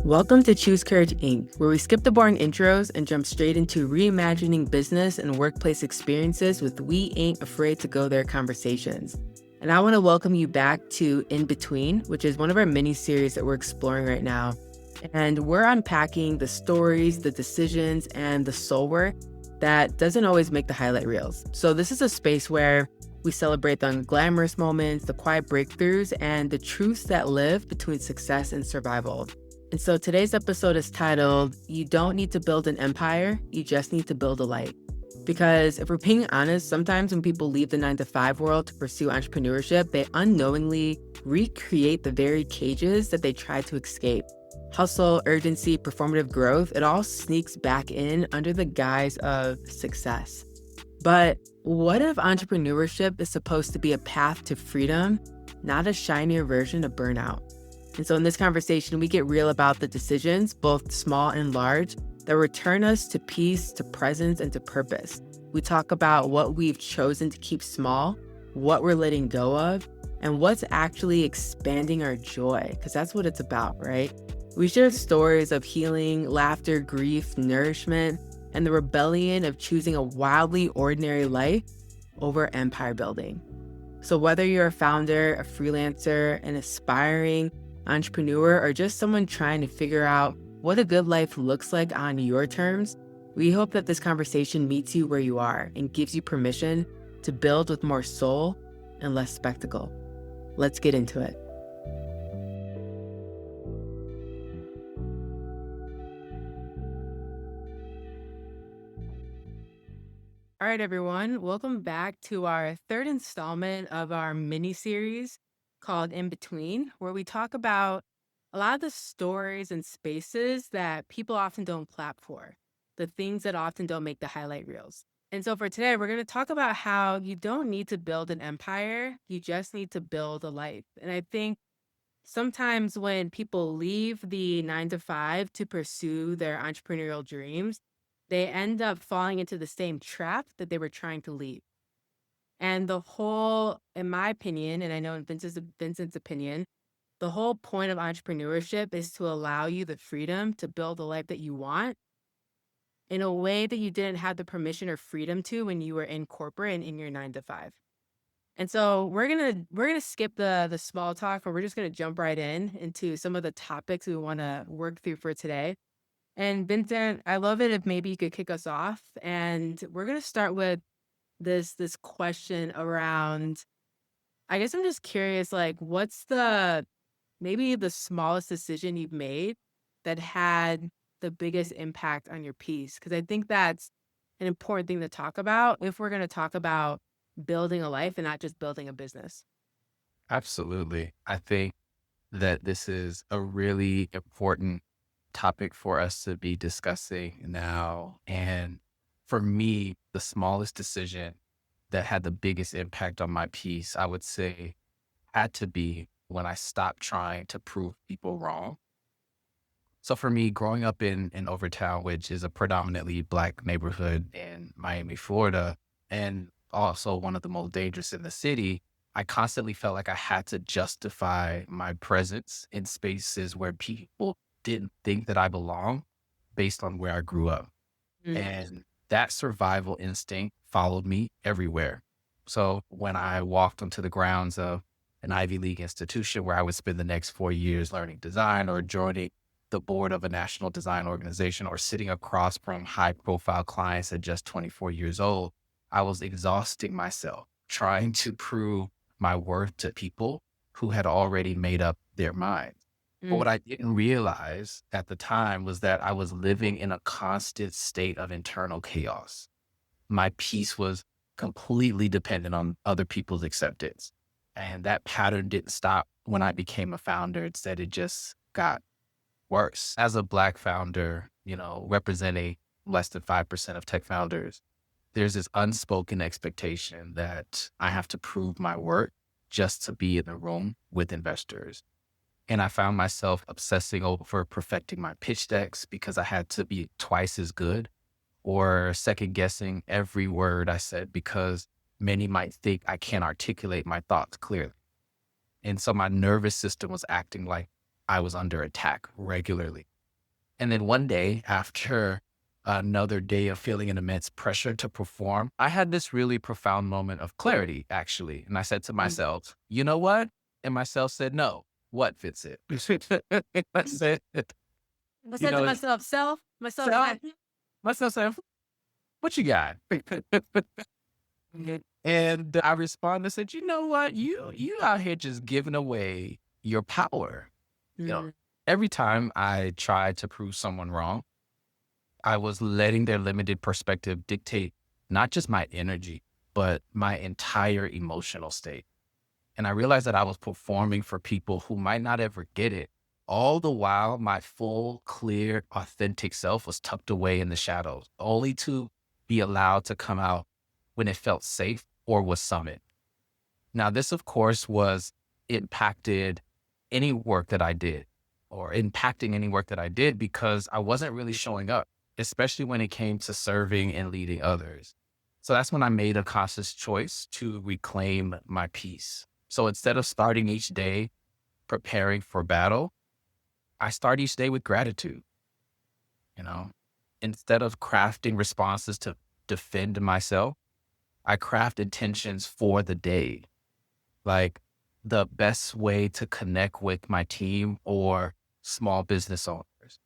Welcome to Choose Courage Inc., where we skip the boring intros and jump straight into reimagining business and workplace experiences with We Ain't Afraid to Go There conversations. And I want to welcome you back to In Between, which is one of our mini series that we're exploring right now. And we're unpacking the stories, the decisions, and the soul work that doesn't always make the highlight reels. So this is a space where we celebrate the unglamorous moments, the quiet breakthroughs, and the truths that live between success and survival. And so today's episode is titled, You Don't Need to Build an Empire, You Just Need to Build a Light. Because if we're being honest, sometimes when people leave the 9-to-5 world to pursue entrepreneurship, they unknowingly recreate the very cages that they tried to escape. Hustle, urgency, performative growth, it all sneaks back in under the guise of success. But what if entrepreneurship is supposed to be a path to freedom, not a shinier version of burnout? And so in this conversation, we get real about the decisions, both small and large, that return us to peace, to presence, and to purpose. We talk about what we've chosen to keep small, what we're letting go of, and what's actually expanding our joy, because that's what it's about, right? We share stories of healing, laughter, grief, nourishment, and the rebellion of choosing a wildly ordinary life over empire building. So whether you're a founder, a freelancer, an aspiring entrepreneur, or just someone trying to figure out what a good life looks like on your terms, we hope that this conversation meets you where you are and gives you permission to build with more soul and less spectacle. Let's get into it. All right, everyone, welcome back to our third installment of our mini series called In Between, where we talk about a lot of the stories and spaces that people often don't clap for, the things that often don't make the highlight reels. And so for today, we're going to talk about how you don't need to build an empire, you just need to build a life. And I think sometimes when people leave the 9-to-5 to pursue their entrepreneurial dreams, they end up falling into the same trap that they were trying to leave. And the whole, in my opinion, and I know in Vincent's opinion, the whole point of entrepreneurship is to allow you the freedom to build the life that you want in a way that you didn't have the permission or freedom to when you were in corporate and in your 9-to-5. And so we're gonna skip the small talk, or we're just gonna jump right into some of the topics we want to work through for today. And Vincent, I love it if maybe you could kick us off. And we're gonna start with this question around, I guess I'm just curious, like, what's maybe the smallest decision you've made that had the biggest impact on your piece? Because I think that's an important thing to talk about if we're going to talk about building a life and not just building a business. Absolutely. I think that this is a really important topic for us to be discussing now. And for me, the smallest decision that had the biggest impact on my piece, I would say, had to be when I stopped trying to prove people wrong. So for me, growing up in Overtown, which is a predominantly Black neighborhood in Miami, Florida, and also one of the most dangerous in the city, I constantly felt like I had to justify my presence in spaces where people didn't think that I belonged based on where I grew up. Mm. And that survival instinct followed me everywhere. So when I walked onto the grounds of an Ivy League institution where I would spend the next 4 years learning design, or joining the board of a national design organization, or sitting across from high profile clients at just 24 years old, I was exhausting myself trying to prove my worth to people who had already made up their minds. But what Mm. I didn't realize at the time was that I was living in a constant state of internal chaos. My peace was completely dependent on other people's acceptance. And that pattern didn't stop when I became a founder. Instead, it just got worse. As a Black founder, representing less than 5% of tech founders, there's this unspoken expectation that I have to prove my worth just to be in the room with investors. And I found myself obsessing over perfecting my pitch decks because I had to be twice as good, or second guessing every word I said because many might think I can't articulate my thoughts clearly. And so my nervous system was acting like I was under attack regularly. And then one day, after another day of feeling an immense pressure to perform, I had this really profound moment of clarity, actually. And I said to Mm. myself, you know what? And myself said, no. What, Vincent? I said, I you said to know, myself, myself self, said, myself said, what you got? And I responded and said, you know what? You out here just giving away your power. You know, mm, every time I tried to prove someone wrong, I was letting their limited perspective dictate not just my energy, but my entire emotional state. And I realized that I was performing for people who might not ever get it. All the while, my full, clear, authentic self was tucked away in the shadows, only to be allowed to come out when it felt safe or was summoned. Now, this, of course, was impacted any work that I did or impacting any work that I did because I wasn't really showing up, especially when it came to serving and leading others. So that's when I made a conscious choice to reclaim my peace. So instead of starting each day preparing for battle, I start each day with gratitude, you know, instead of crafting responses to defend myself, I craft intentions for the day. Like the best way to connect with my team or small business owners.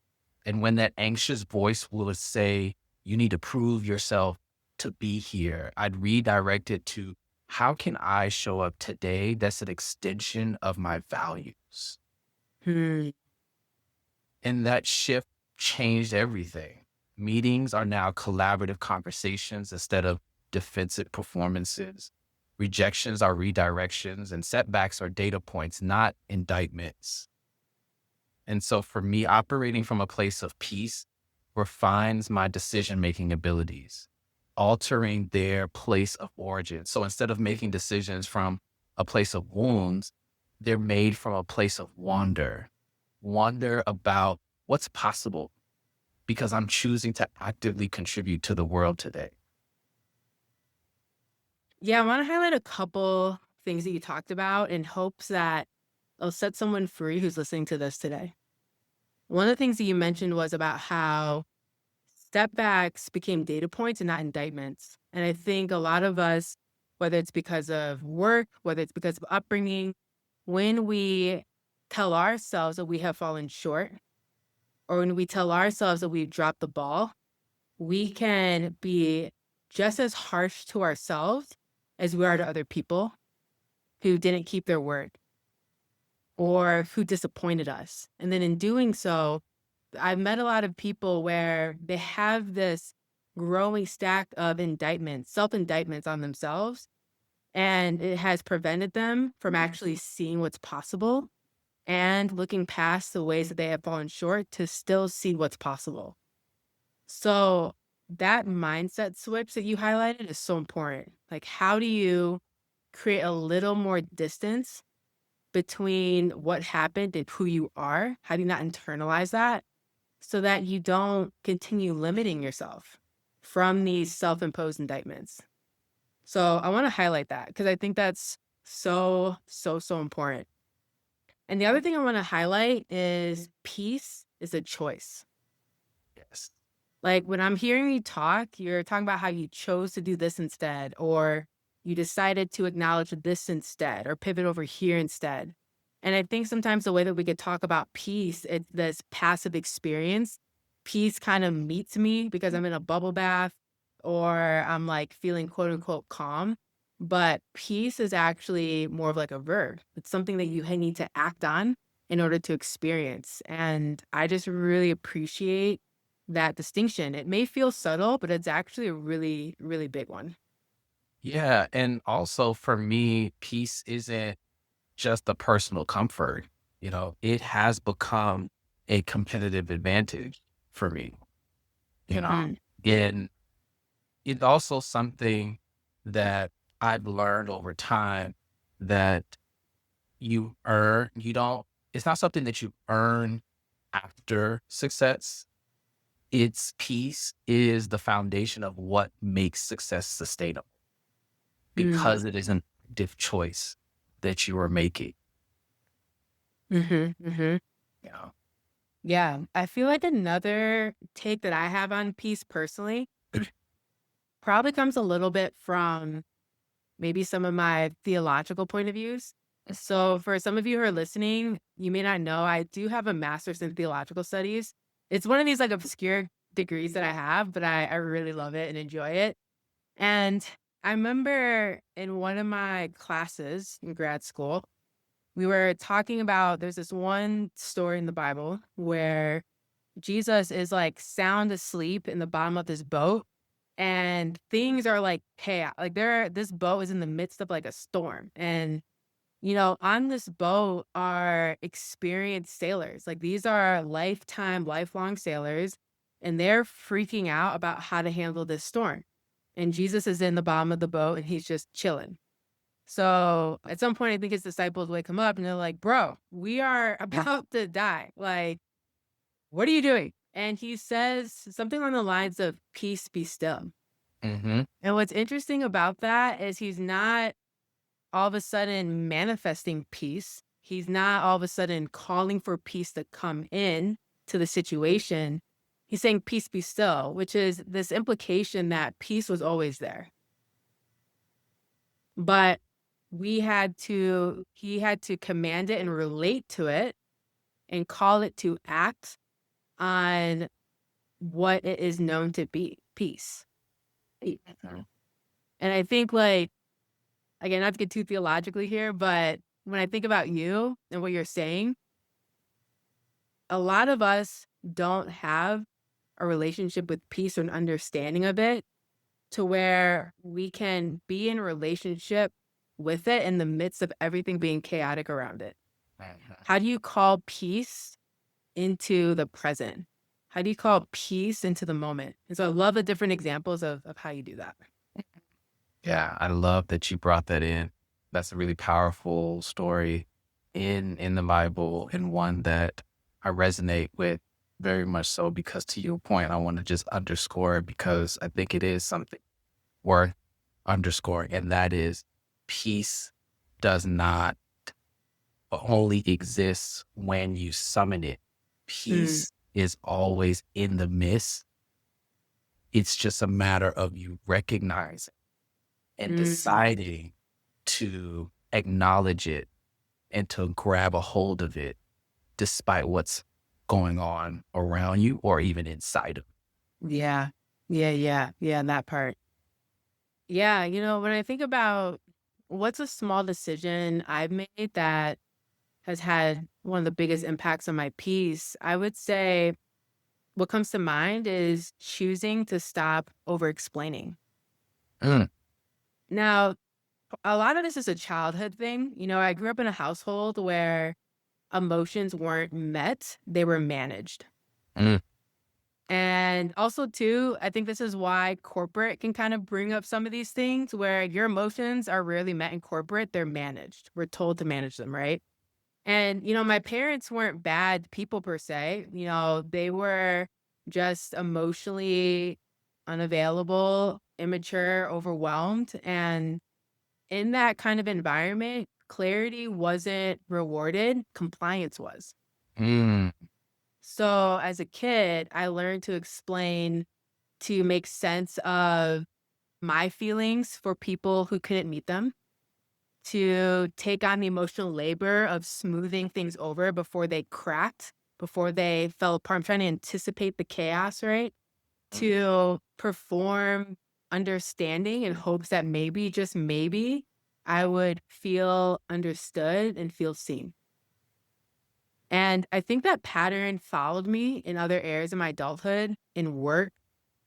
And when that anxious voice will say, you need to prove yourself to be here, I'd redirect it to how can I show up today that's an extension of my values? hmm. And that shift changed everything. Meetings are now collaborative conversations instead of defensive performances. Rejections are redirections, and setbacks are data points, not indictments. And so for me, operating from a place of peace refines my decision making abilities, altering their place of origin. So instead of making decisions from a place of wounds, they're made from a place of wonder about what's possible because I'm choosing to actively contribute to the world today. Yeah, I want to highlight a couple things that you talked about in hopes that it'll set someone free who's listening to this today. One of the things that you mentioned was about how setbacks became data points and not indictments. And I think a lot of us, whether it's because of work, whether it's because of upbringing, when we tell ourselves that we have fallen short, or when we tell ourselves that we've dropped the ball, we can be just as harsh to ourselves as we are to other people who didn't keep their word or who disappointed us. And then in doing so, I've met a lot of people where they have this growing stack of indictments, self indictments on themselves, and it has prevented them from actually seeing what's possible and looking past the ways that they have fallen short to still see what's possible. So, that mindset switch that you highlighted is so important. Like, how do you create a little more distance between what happened and who you are? How do you not internalize that so that you don't continue limiting yourself from these self-imposed indictments? So I want to highlight that because I think that's so important. And the other thing I want to highlight is peace is a choice. Yes. Like when I'm hearing you talk, you're talking about how you chose to do this instead, or you decided to acknowledge this instead, or pivot over here instead. And I think sometimes the way that we could talk about peace, it's this passive experience. Peace kind of meets me because I'm in a bubble bath or I'm like feeling quote unquote calm. But peace is actually more of like a verb. It's something that you need to act on in order to experience. And I just really appreciate that distinction. It may feel subtle, but it's actually a really big one. Yeah. And also for me, peace isn't just a personal comfort. It has become a competitive advantage for me, you know, Mhm. and it's also something that I've learned over time that you don't, it's not something that you earn after success. Its peace is the foundation of what makes success sustainable Mm. because it is an active choice that you are making, Mhm, mhm. you know. Yeah. I feel like another take that I have on peace personally probably comes a little bit from maybe some of my theological point of views. So, for some of you who are listening, you may not know I do have a master's in theological studies. It's one of these like obscure degrees that I have, but I really love it and enjoy it. And I remember in one of my classes in grad school, we were talking about there's this one story in the Bible where Jesus is like sound asleep in the bottom of this boat and things are like chaos. Like this boat is in the midst of like a storm. And, on this boat are experienced sailors. Like these are lifelong sailors, and they're freaking out about how to handle this storm. And Jesus is in the bottom of the boat and he's just chilling. So at some point, I think his disciples wake him up and they're like, bro, we are about to die. Like, what are you doing? And he says something along the lines of, peace be still. Hmm. And what's interesting about that is he's not all of a sudden manifesting peace. He's not all of a sudden calling for peace to come in to the situation. He's saying, peace be still, which is this implication that peace was always there. But he had to command it and relate to it and call it to act on what it is known to be, peace. Mhm. And I think, like, again, not to get too theologically here, but when I think about you and what you're saying, a lot of us don't have a relationship with peace or an understanding of it to where we can be in a relationship with it in the midst of everything being chaotic around it. Mhm. How do you call peace into the present? How do you call peace into the moment? And so I love the different examples of how you do that. Yeah, I love that you brought that in. That's a really powerful story in the Bible, and one that I resonate with very much so, because to your point, I want to just underscore it because I think it is something worth underscoring, and that is peace does not only exist when you summon it. Mm, Peace is always in the midst. It's just a matter of you recognizing and mm. deciding to acknowledge it and to grab a hold of it despite what's going on around you or even inside of Yeah. Yeah, that part. Yeah, when I think about what's a small decision I've made that has had one of the biggest impacts on my peace, I would say what comes to mind is choosing to stop over explaining. you. Mm, Now, a lot of this is a childhood thing. I grew up in a household where emotions weren't met, they were managed. mm, And also, too, I think this is why corporate can kind of bring up some of these things where your emotions are rarely met in corporate, they're managed. We're told to manage them, right? And, my parents weren't bad people per se. They were just emotionally unavailable, immature, overwhelmed. And in that kind of environment, clarity wasn't rewarded, compliance was. mm, So as a kid, I learned to explain to make sense of my feelings for people who couldn't meet them, to take on the emotional labor of smoothing things over before they cracked, before they fell apart. I'm trying to anticipate the chaos, right? mm, To perform understanding in hopes that maybe, just maybe, I would feel understood and feel seen. And I think that pattern followed me in other areas of my adulthood, in work,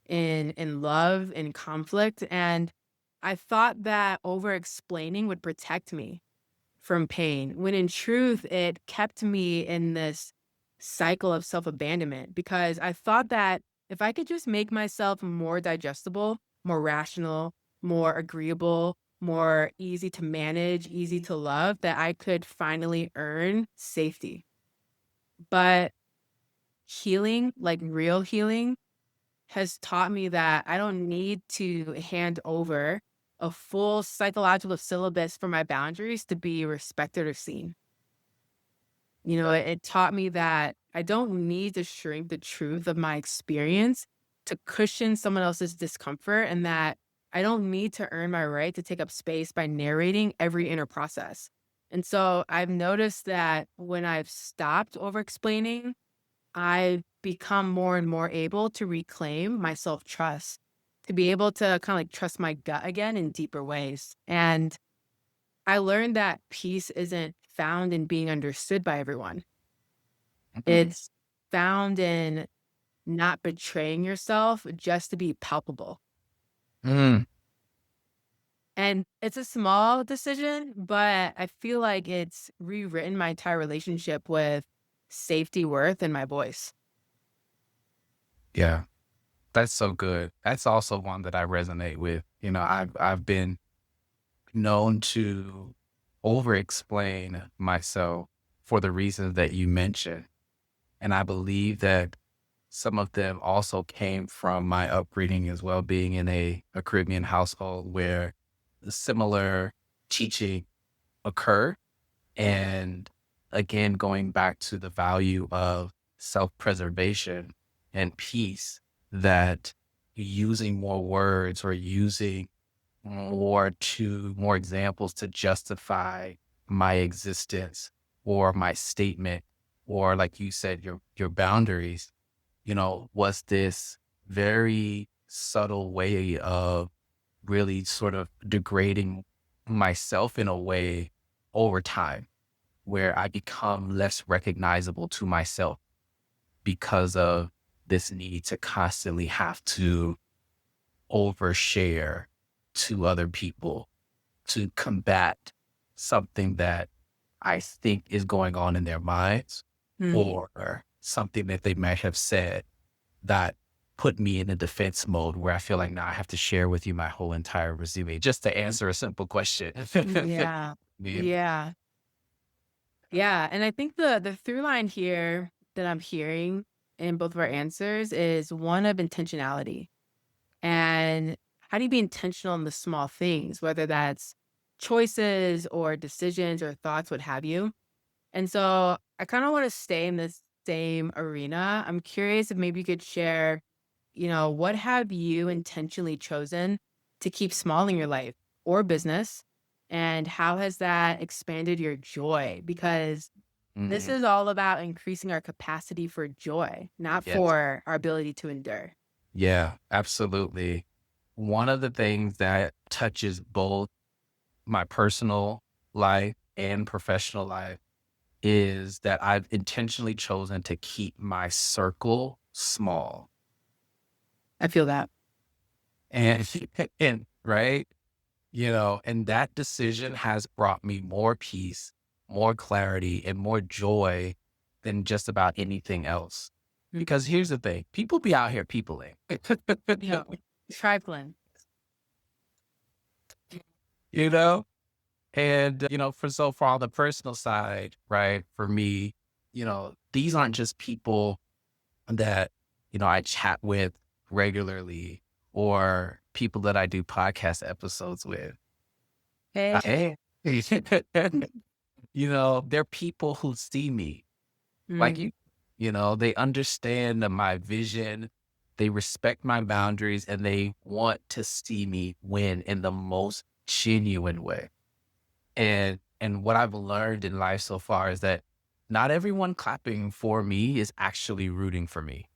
in love, in conflict. And I thought that over explaining would protect me from pain, when in truth, it kept me in this cycle of self abandonment because I thought that if I could just make myself more digestible, more rational, more agreeable, more easy to manage, easy to love, that I could finally earn safety. But healing, like real healing, has taught me that I don't need to hand over a full psychological syllabus for my boundaries to be respected or seen. It taught me that I don't need to shrink the truth of my experience to cushion someone else's discomfort, and that I don't need to earn my right to take up space by narrating every inner process. And so I've noticed that when I've stopped over explaining, I've become more and more able to reclaim my self trust, to be able to kind of like trust my gut again in deeper ways. And I learned that peace isn't found in being understood by everyone. Mhm. It's found in not betraying yourself just to be palpable. Mm, And it's a small decision, but I feel like it's rewritten my entire relationship with safety, worth, and my voice. yeah, that's so good. That's also one that I resonate with. I've been known to over explain myself for the reasons that you mentioned. And I believe that some of them also came from my upbringing as well, being in a Caribbean household where similar teaching occurred. And again, going back to the value of self preservation and peace, that using more words or using more examples to justify my existence or my statement, or like you said, your boundaries, was this very subtle way of really sort of degrading myself in a way over time, where I become less recognizable to myself because of this need to constantly have to overshare to other people to combat something that I think is going on in their minds, Mm. or something that they might have said that put me in a defense mode where I feel like now I have to share with you my whole entire resume just to answer a simple question. Yeah. Yeah. Yeah. Yeah. And I think the through line here that I'm hearing in both of our answers is one of intentionality. And how do you be intentional in the small things, whether that's choices or decisions or thoughts, what have you? And so I kind of want to stay in this same arena. I'm curious if maybe you could share, what have you intentionally chosen to keep small in your life or business? And how has that expanded your joy? Because this Mhm. is all about increasing our capacity for joy, not Yes. for our ability to endure. Yeah, absolutely. One of the things that touches both my personal life and professional life is that I've intentionally chosen to keep my circle small. I feel that. And and right? And that decision has brought me more peace, more clarity, and more joy than just about anything else. Mm. Because here's the thing, people be out here peopling. Yeah. Trifling. you know? And, for on the personal side, right, for me, these aren't just people that, I chat with regularly, or people that I do podcast episodes with. Hey. Hey, they're people who see me like Mm. they understand my vision, they respect my boundaries, and they want to see me win in the most genuine way. And what I've learned in life so far is that not everyone clapping for me is actually rooting for me.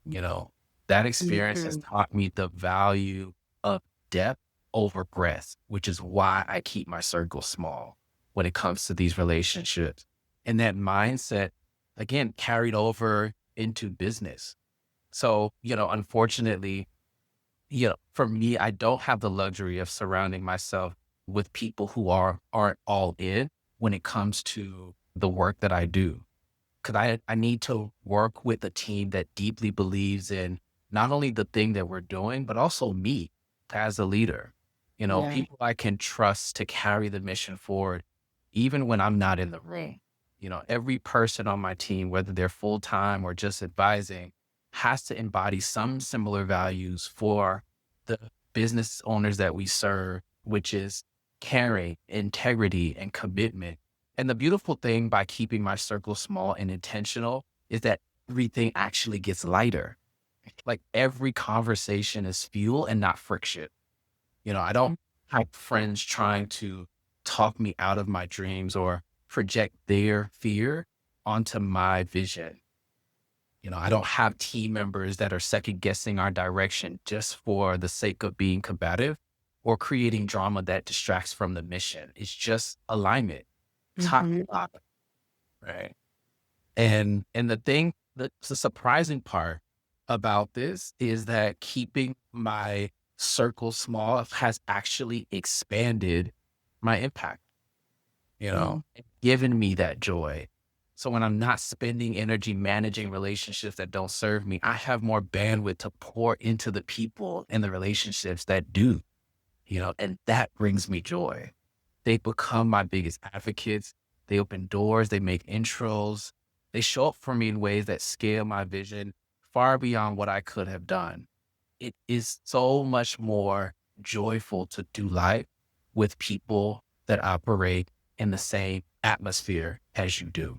You know, that experience has Mhm. taught me the value of depth over breadth, which is why I keep my circle small when it comes to these relationships. And that mindset, again, carried over into business. So, unfortunately, for me, I don't have the luxury of surrounding myself with people who aren't all in when it comes to the work that I do. Cause I need to work with a team that deeply believes in not only the thing that we're doing, but also me as a leader. Yeah. People I can trust to carry the mission forward, even when I'm not in the room. Every person on my team, whether they're full time or just advising, has to embody some similar values for the business owners that we serve, which is caring, integrity, and commitment. And the beautiful thing by keeping my circle small and intentional is that everything actually gets lighter. Like every conversation is fuel and not friction. I don't have friends trying to talk me out of my dreams or project their fear onto my vision. I don't have team members that are second guessing our direction just for the sake of being combative or creating drama that distracts from the mission. It's just alignment, top to Mm-hmm. bottom, right? And the surprising part about this is that keeping my circle small has actually expanded my impact, Mm. and given me that joy. So when I'm not spending energy managing relationships that don't serve me, I have more bandwidth to pour into the people and the relationships that do, and that brings me joy. They become my biggest advocates. They open doors, they make intros. They show up for me in ways that scale my vision far beyond what I could have done. It is so much more joyful to do life with people that operate in the same atmosphere as you do.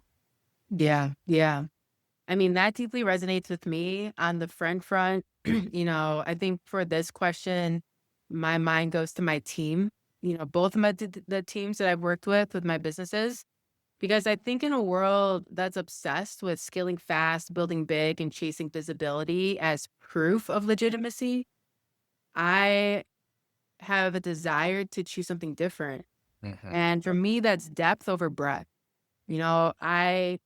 Yeah, yeah. I mean, that deeply resonates with me on the friend front. I think for this question, my mind goes to my team, both of the teams that I've worked with my businesses, because I think in a world that's obsessed with scaling fast, building big, and chasing visibility as proof of legitimacy, I have a desire to choose something different. Mhm. And for me, that's depth over breadth. You know, I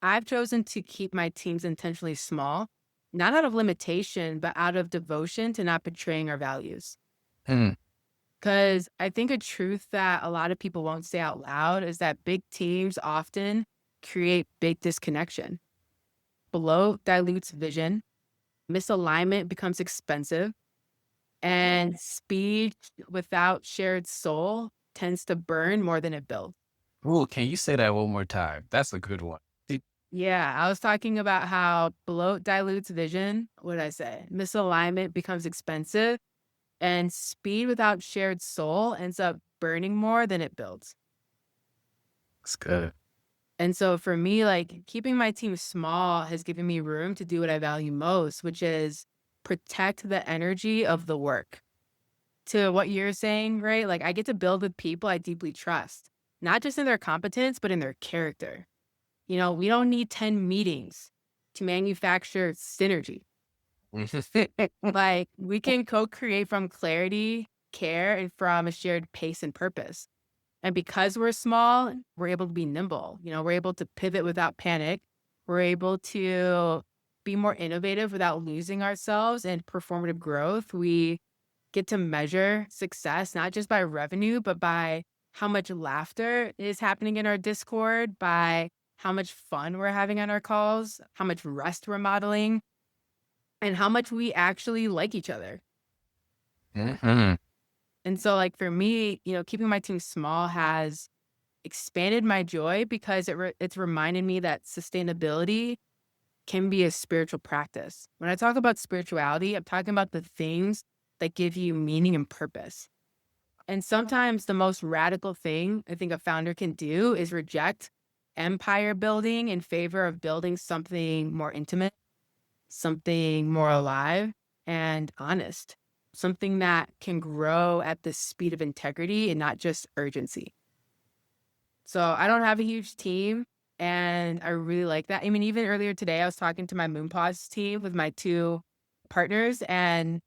I've chosen to keep my teams intentionally small, not out of limitation, but out of devotion to not betraying our values. Mm. Because I think a truth that a lot of people won't say out loud is that big teams often create big disconnection. Bloat dilutes vision, misalignment becomes expensive, and speed without shared soul tends to burn more than it builds. Ooh, can you say that one more time? That's a good one. Yeah, I was talking about how bloat dilutes vision. What did I say? Misalignment becomes expensive, and speed without shared soul ends up burning more than it builds. That's good. And so for me, like keeping my team small has given me room to do what I value most, which is protect the energy of the work. To what you're saying, right? Like I get to build with people I deeply trust, not just in their competence, but in their character. We don't need 10 meetings to manufacture synergy. Like we can co-create from clarity, care, and from a shared pace and purpose. And because we're small, we're able to be nimble. We're able to pivot without panic. We're able to be more innovative without losing ourselves in performative growth. We get to measure success not just by revenue, but by how much laughter is happening in our Discord, by how much fun we're having on our calls, how much rest we're modeling, and how much we actually like each other. Mhm. And so, like for me, keeping my team small has expanded my joy because it's reminded me that sustainability can be a spiritual practice. When I talk about spirituality, I'm talking about the things that give you meaning and purpose. And sometimes the most radical thing I think a founder can do is reject empire building in favor of building something more intimate, something more alive and honest, something that can grow at the speed of integrity and not just urgency. So I don't have a huge team and I really like that. I mean, even earlier today, I was talking to my Moonpause team with my two partners and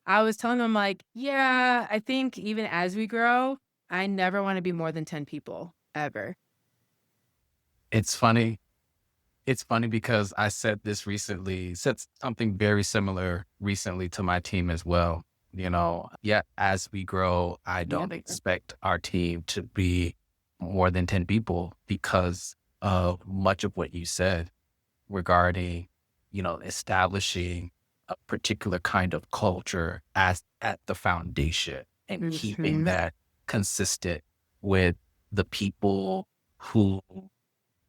I was telling them like, yeah, I think even as we grow, I never want to be more than 10 people ever. It's funny. It's funny because I said something very similar recently to my team as well. Yeah, as we grow, I Yep. don't expect our team to be more than 10 people because of much of what you said regarding, establishing a particular kind of culture as at the foundation and keeping Mhm. that consistent with the people who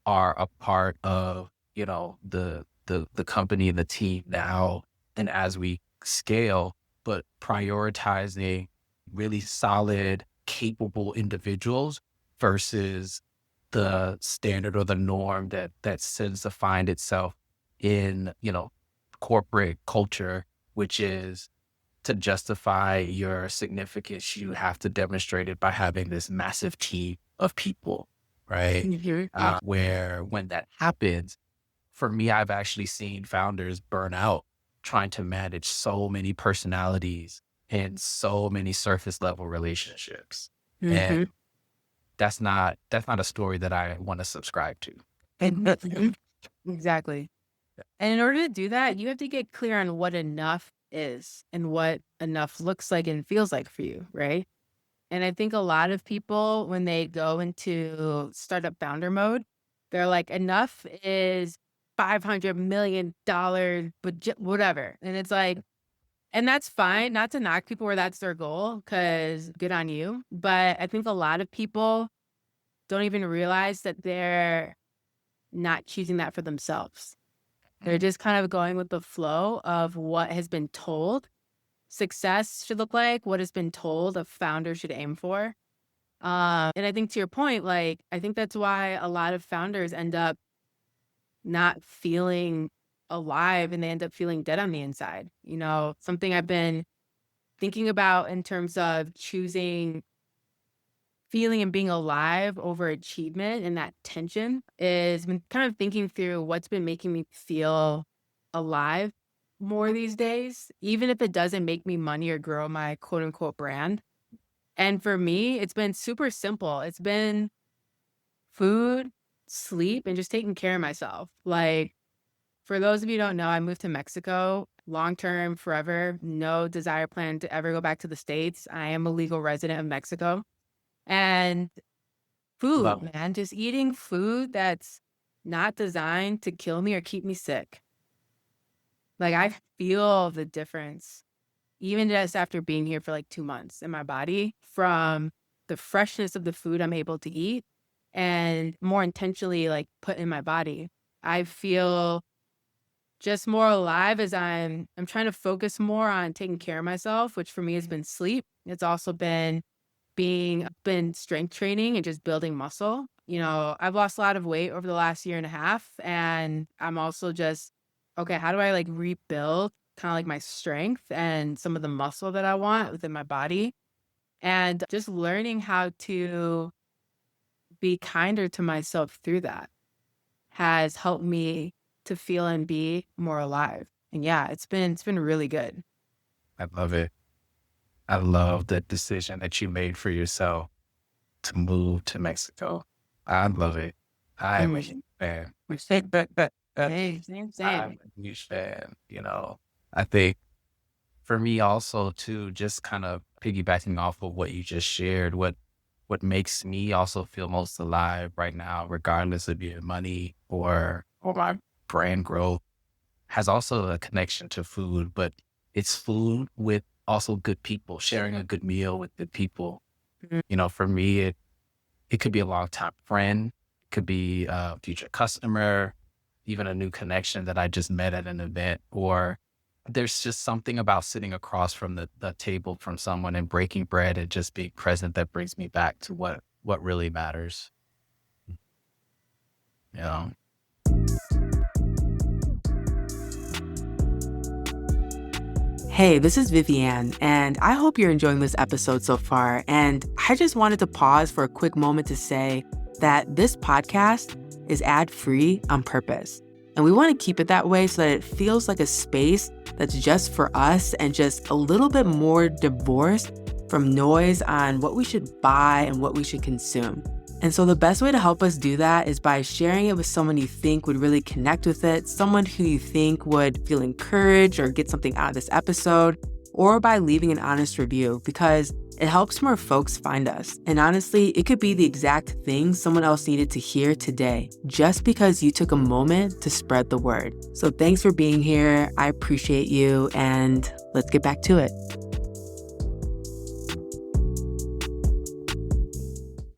are a part of, the company, the team now, and as we scale, but prioritizing really solid, capable individuals versus the standard or the norm that tends to find itself in, corporate culture, which is to justify your significance, you have to demonstrate it by having this massive team of people, right? Where when that happens, for me, I've actually seen founders burn out trying to manage so many personalities and so many surface level relationships. Mhm. And that's not a story that I want to subscribe to. Mhm. Exactly. And in order to do that, you have to get clear on what enough is and what enough looks like and feels like for you, right? And I think a lot of people, when they go into startup founder mode, they're like, enough is $500 million, but whatever. And it's like, and that's fine, not to knock people where that's their goal, because good on you. But I think a lot of people don't even realize that they're not choosing that for themselves. They're just kind of going with the flow of what has been told success should look like, what has been told a founder should aim for. And I think to your point, like, I think that's why a lot of founders end up not feeling alive and they end up feeling dead on the inside. Something I've been thinking about in terms of choosing feeling and being alive over achievement and that tension is been kind of thinking through what's been making me feel alive more these days, even if it doesn't make me money or grow my quote unquote brand. And for me, it's been super simple. It's been food, sleep, and just taking care of myself. Like, for those of you who don't know, I moved to Mexico long term, forever, no desire plan to ever go back to the States. I am a legal resident of Mexico. And Love food, it. man, just eating food that's not designed to kill me or keep me sick. Like, I feel the difference, even just after being here for like 2 months in my body, from the freshness of the food I'm able to eat and more intentionally, like, put in my body. I feel just more alive as I'm trying to focus more on taking care of myself, which for me has been sleep. It's also been strength training and just building muscle. I've lost a lot of weight over the last year and a half, and I'm also just, okay, how do I like rebuild kind of like my strength and some of the muscle that I want within my body? And just learning how to be kinder to myself through that has helped me to feel and be more alive. And yeah, it's been really good. I love it. I love the decision that you made for yourself to move to Mexico. I love it. I am a Mm. huge fan. Same, same, I'm same. a huge fan. I think for me also too, just kind of piggybacking off of what you just shared, what makes me also feel most alive right now, regardless of your money or my brand growth, has also a connection to food, but it's food with also good people, sharing a good meal with good people. Mm. For me, it could be a longtime friend, could be a future customer, even a new connection that I just met at an event, or there's just something about sitting across from the table from someone and breaking bread and just being present that brings me back to what really matters. You know? Hey, this is Vivian, and I hope you're enjoying this episode so far. And I just wanted to pause for a quick moment to say that this podcast is ad free on purpose. And we want to keep it that way so that it feels like a space that's just for us and just a little bit more divorced from noise on what we should buy and what we should consume. And so the best way to help us do that is by sharing it with someone you think would really connect with it, someone who you think would feel encouraged or get something out of this episode, or by leaving an honest review, because it helps more folks find us. And honestly, it could be the exact thing someone else needed to hear today, just because you took a moment to spread the word. So thanks for being here. I appreciate you, and let's get back to it.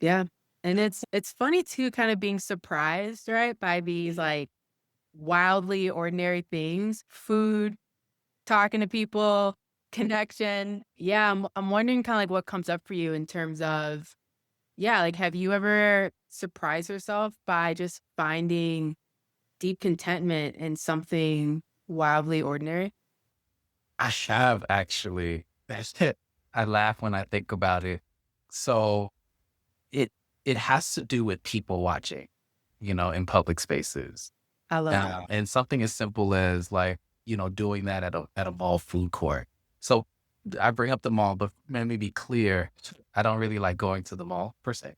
Yeah. And it's funny too, kind of being surprised, right, by these like wildly ordinary things, food, talking to people, connection. Yeah, I'm wondering kind of like what comes up for you in terms of, Yeah, like, have you ever surprised yourself by just finding deep contentment in something wildly ordinary? I have actually. That's it. I laugh when I think about it. So it it has to do with people watching, in public spaces. I love that. And something as simple as like, doing that at a mall food court. So I bring up the mall, but let me be clear, I don't really like going to the mall per se.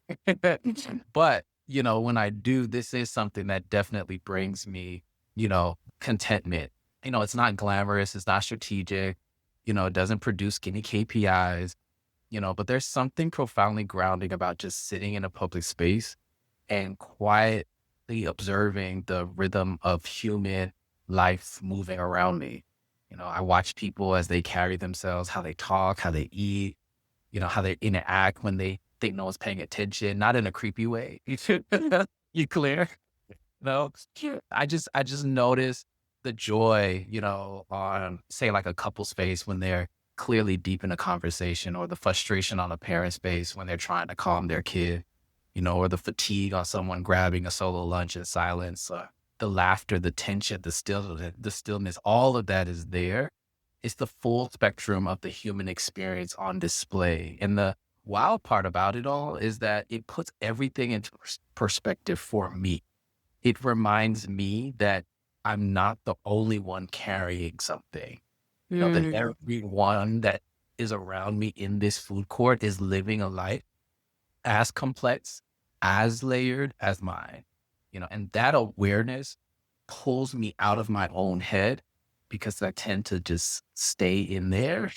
But, when I do, this is something that definitely brings me, contentment. It's not glamorous, it's not strategic, it doesn't produce skinny KPIs, but there's something profoundly grounding about just sitting in a public space and quietly observing the rhythm of human life moving around me. I watch people as they carry themselves, how they talk, how they eat, how they interact when they think no one's paying attention, not in a creepy way. You clear? No, I just notice the joy, on say like a couple space when they're clearly deep in a conversation, or the frustration on a parent space when they're trying to calm their kid, or the fatigue on someone grabbing a solo lunch in silence, the laughter, the tension, the stillness, all of that is there. It's the full spectrum of the human experience on display. And the wild part about it all is that it puts everything into perspective for me. It reminds me that I'm not the only one carrying something, that Mm, everyone that is around me in this food court is living a life as complex, as layered as mine, and that awareness pulls me out of my own head because I tend to just stay in there.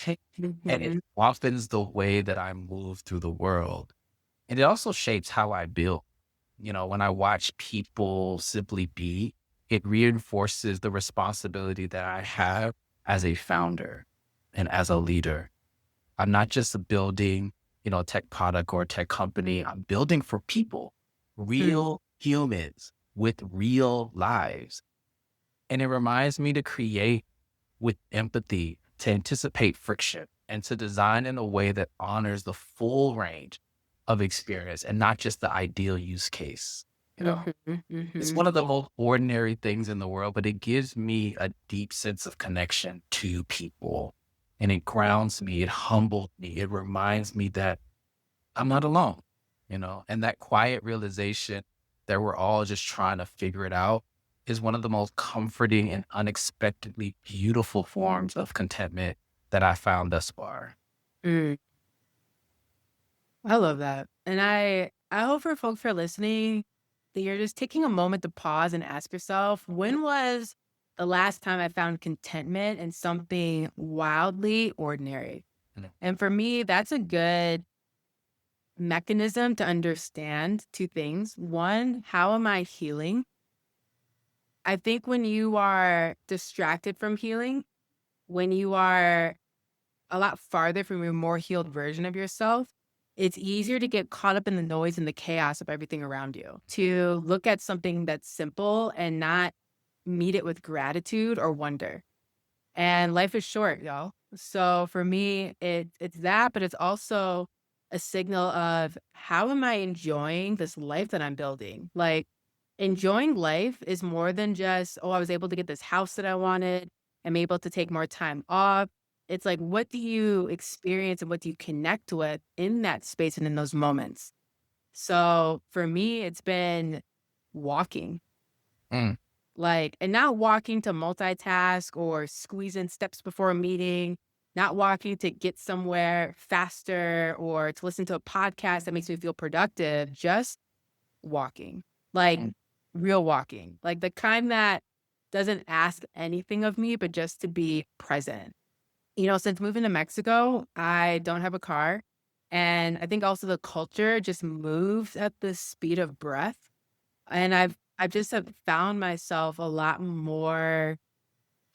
And it mhm, softens the way that I move through the world. And it also shapes how I build. When I watch people simply be, it reinforces the responsibility that I have as a founder and as a leader. I'm not just building, a tech product or a tech company. I'm building for people, mm, real humans with real lives. And it reminds me to create with empathy, to anticipate friction, and to design in a way that honors the full range of experience and not just the ideal use case. mhm, It's mhm, one of the most ordinary things in the world, but it gives me a deep sense of connection to people. And it grounds me, it humbles me, it reminds me that I'm not alone, and that quiet realization that we're all just trying to figure it out is one of the most comforting and unexpectedly beautiful forms of contentment that I found thus far. mm. I love that. And I hope for folks for listening that you're just taking a moment to pause and ask yourself, when was the last time I found contentment in something wildly ordinary? Mm, And for me, that's a good mechanism to understand two things. One, how am I healing? I think when you are distracted from healing, when you are a lot farther from your more healed version of yourself, it's easier to get caught up in the noise and the chaos of everything around you, to look at something that's simple and not meet it with gratitude or wonder. And life is short, y'all. So for me, it's that, but it's also a signal of how am I enjoying this life that I'm building? Like enjoying life is more than just, oh, I was able to get this house that I wanted. I'm able to take more time off. It's like, what do you experience and what do you connect with in that space and in those moments? So for me, it's been walking, mm, like, and not walking to multitask or squeeze in steps before a meeting, not walking to get somewhere faster or to listen to a podcast that makes me feel productive, just walking, like mm, real walking, like the kind that doesn't ask anything of me, but just to be present. Since moving to Mexico, I don't have a car. And I think also the culture just moves at the speed of breath. And I've just have found myself a lot more,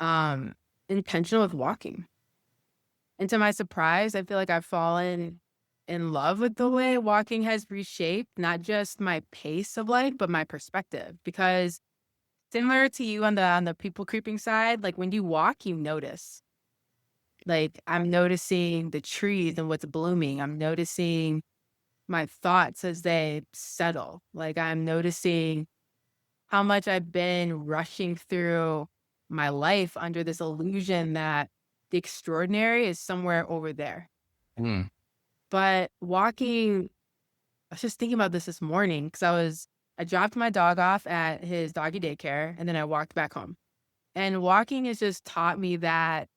um, intentional with walking. And to my surprise, I feel like I've fallen in love with the way walking has reshaped not just my pace of life, but my perspective. Because similar to you on the people creeping side, like when you walk, you notice. Like I'm noticing the trees and what's blooming. I'm noticing my thoughts as they settle. Like I'm noticing how much I've been rushing through my life under this illusion that the extraordinary is somewhere over there. Mm. But walking, I was just thinking about this morning because I dropped my dog off at his doggy daycare and then I walked back home. And walking has just taught me that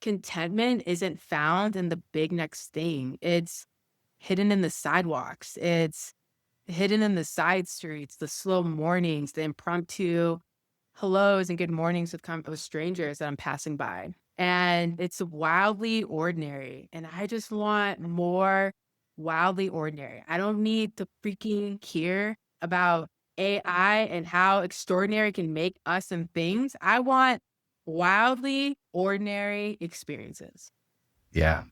contentment isn't found in the big next thing. It's hidden in the sidewalks. It's hidden in the side streets, the slow mornings, the impromptu hellos and good mornings with strangers that I'm passing by. And it's wildly ordinary. And I just want more wildly ordinary. I don't need to freaking hear about AI and how extraordinary it can make us and things. I want wildly ordinary experiences. Yeah.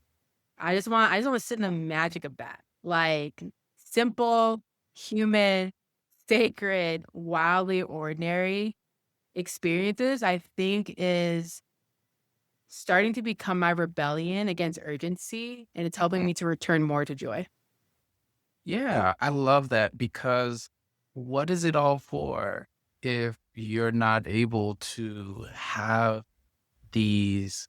I just want to sit in the magic of that. Like simple, human, sacred, wildly ordinary experiences, I think is starting to become my rebellion against urgency, and it's helping Mhm. me to return more to joy. Yeah, I love that because what is it all for if you're not able to have these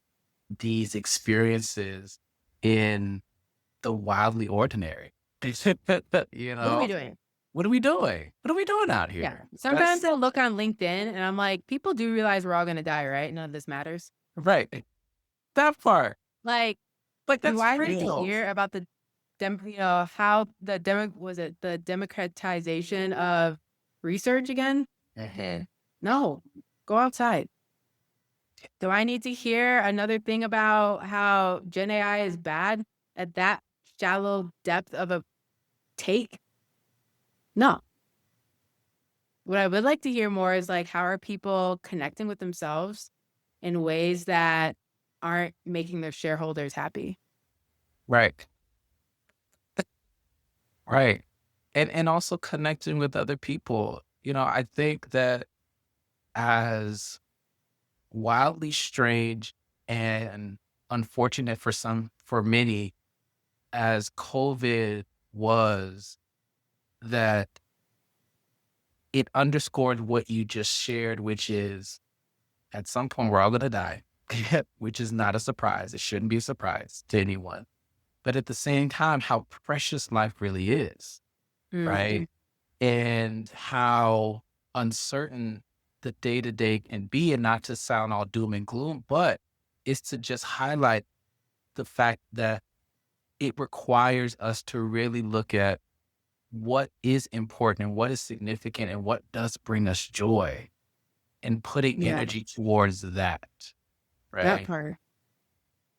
experiences in the wildly ordinary? You What are we know, doing? what are we doing? What are we doing out Yeah. here? Sometimes That's I look on LinkedIn and I'm like, people do realize we're all gonna die, right? None of this matters. right. That part. Like, Like do that's I need to real. hear about how the the democratization of research again? Mhm. No. Go outside. Do I need to hear another thing about how Gen AI is bad at that shallow depth of a take? No. What I would like to hear more is like, how are people connecting with themselves in ways that aren't making their shareholders happy? Right. Right. And also connecting with other people. I think that as wildly strange and unfortunate for many as COVID was, that it underscored what you just shared, which is at some point we're all going to die, which is not a surprise. It shouldn't be a surprise to anyone. But at the same time, how precious life really is, Mhm. right? And how uncertain the day to day can be, and not to sound all doom and gloom, but it's to just highlight the fact that it requires us to really look at what is important and what is significant and what does bring us joy, and putting Yeah, energy towards that, that right? part.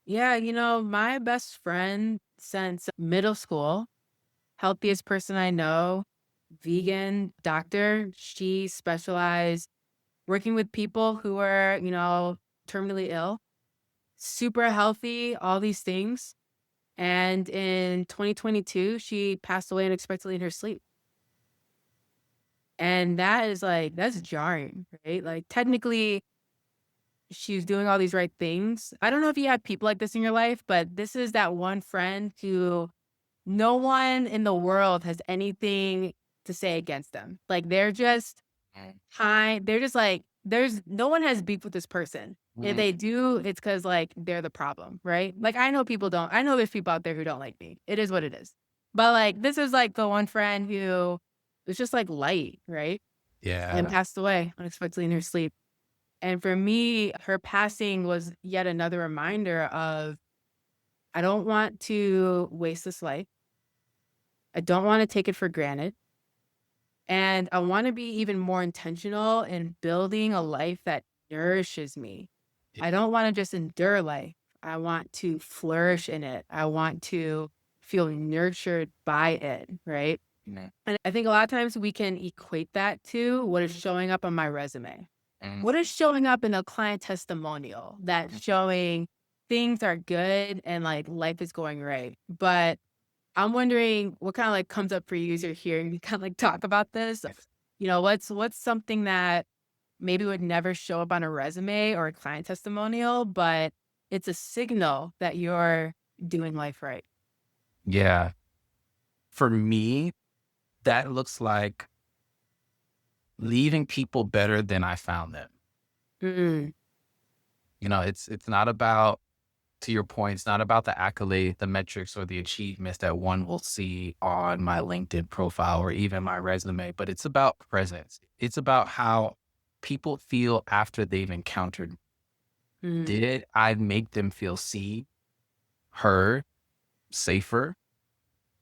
Yeah, my best friend since middle school, healthiest person I know, vegan doctor, she specialized working with people who are, terminally ill, super healthy, all these things. And in 2022, she passed away unexpectedly in her sleep. And that is like, that's jarring, right? Like, technically, she's doing all these right things. I don't know if you have people like this in your life, but this is that one friend who no one in the world has anything to say against them. Like, they're just Mm. hi. They're just like, there's no one has beef with this person. If Mhm. they do, it's because like they're the problem, right? Like I know there's people out there who don't like me. It is what it is. But like this is like the one friend who was just like light, right? And Yeah. passed away unexpectedly in her sleep. And for me, her passing was yet another reminder of I don't want to waste this life. I don't want to take it for granted. And I want to be even more intentional in building a life that nourishes me. Yeah. I don't want to just endure life. I want to flourish in it. I want to feel nurtured by it, right? Mhm. And I think a lot of times we can equate that to what is showing up on my resume. Mhm. What is showing up in a client testimonial that's showing things are good and like life is going right. But I'm wondering what kinda, like, comes up for you as you're hearing me kinda, like, talk about this. What's something that maybe would never show up on a resume or a client testimonial, but it's a signal that you're doing life right? Yeah. For me, that looks like leaving people better than I found them. Mm, It's not about, to your point, it's not about the accolade, the metrics, or the achievements that one will see on my LinkedIn profile or even my resume, but it's about presence. It's about how people feel after they've encountered. mm, Did I make them feel seen, heard, safer?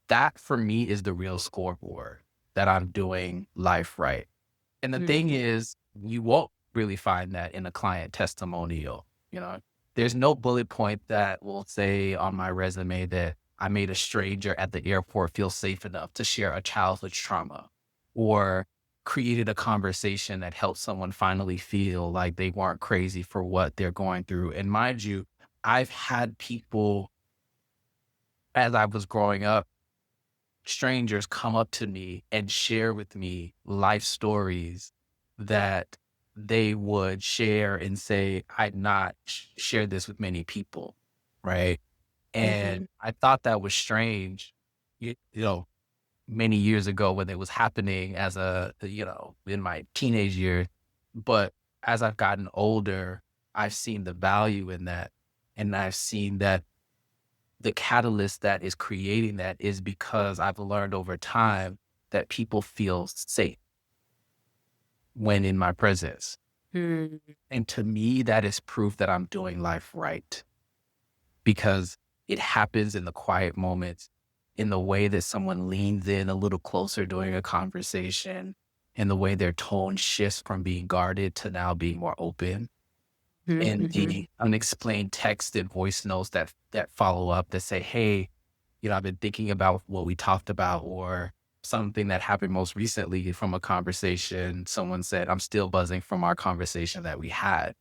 That for me is the real scoreboard that I'm doing life right. And the thing mm, is, you won't really find that in a client testimonial. You know, there's no bullet point that will say on my resume that I made a stranger at the airport feel safe enough to share a childhood trauma, or created a conversation that helped someone finally feel like they weren't crazy for what they're going through. And mind you, I've had people, as I was growing up, strangers come up to me and share with me life stories that they would share and say, I'd not shared this with many people. Right. And mhm, I thought that was strange, you know, many years ago when it was happening in my teenage years. But as I've gotten older, I've seen the value in that. And I've seen that the catalyst that is creating that is because I've learned over time that people feel safe when in my presence. mm, And to me, that is proof that I'm doing life right, because it happens in the quiet moments, in the way that someone leans in a little closer during a conversation, in the way their tone shifts from being guarded to now being more open, mhm, and mhm, the unexplained text and voice notes that follow up that say, "Hey, I've been thinking about what we talked about," or something that happened most recently from a conversation. Someone said, "I'm still buzzing from our conversation that we had."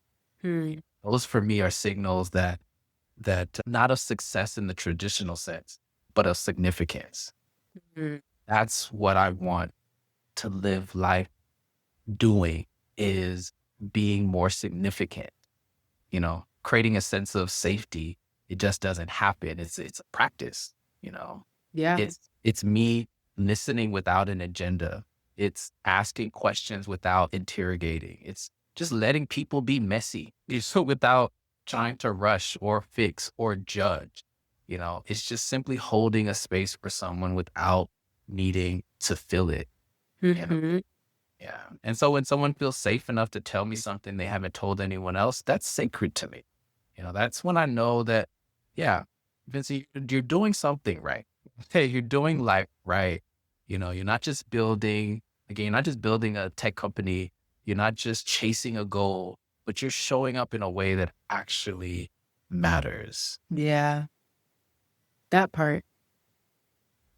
mm, Those for me are signals that not of success in the traditional sense, but of significance. mm. That's what I want to live life doing, is being more significant. Creating a sense of safety. It just doesn't happen. It's a practice, you know. Yeah. It's me listening without an agenda. It's asking questions without interrogating. It's just letting people be messy. So without trying to rush or fix or judge. It's just simply holding a space for someone without needing to fill it. You know. Mhm. Yeah. And so when someone feels safe enough to tell me something they haven't told anyone else, that's sacred to me. That's when I know that, yeah, Vincent, you're doing something right. Hey, you're doing life right. You're not just building, again, you're not just building a tech company. You're not just chasing a goal, but you're showing up in a way that actually matters. Yeah. That part.